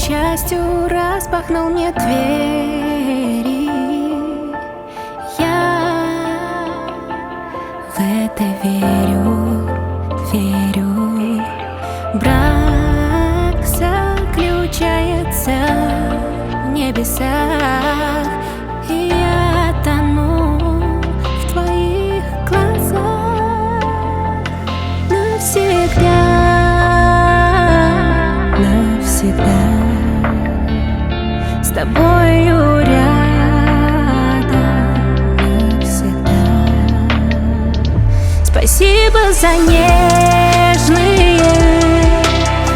счастью распахнул мне двери. Я в это верю, верю. Брак заключается в небесах, и я тону в твоих глазах навсегда, навсегда. С тобою рядом навсегда. Спасибо за нежные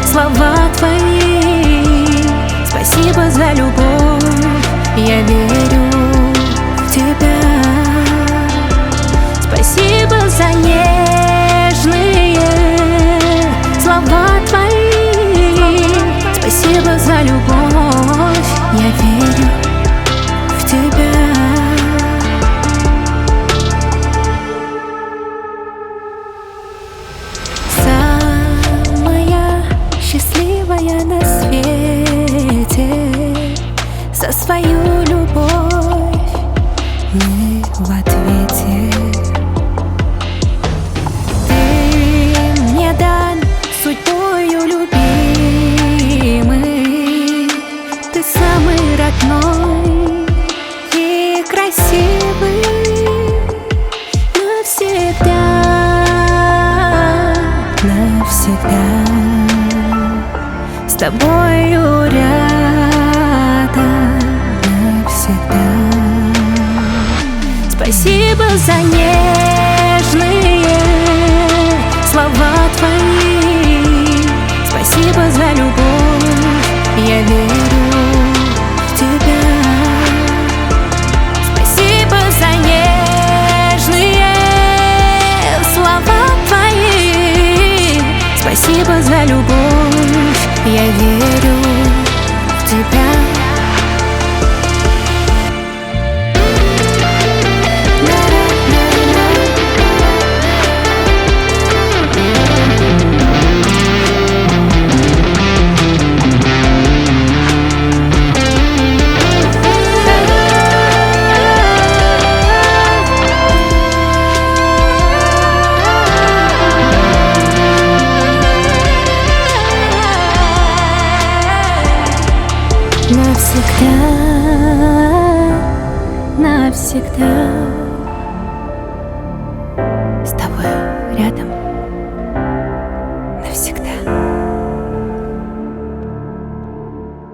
слова твои, спасибо за любовь, я верю в тебя. Спасибо за нежные слова твои, спасибо за любовь, я верю в тебя. Счастливая на свете, за свою любовь мы в ответе. Ты мне дан судьбою любимый, ты самый родной и красивый навсегда, навсегда. С тобою рядом навсегда. Спасибо за нежные слова твои, спасибо за любовь, я верю в тебя. Спасибо за нежные слова твои, спасибо за любовь, я верю в тебя. Навсегда, навсегда.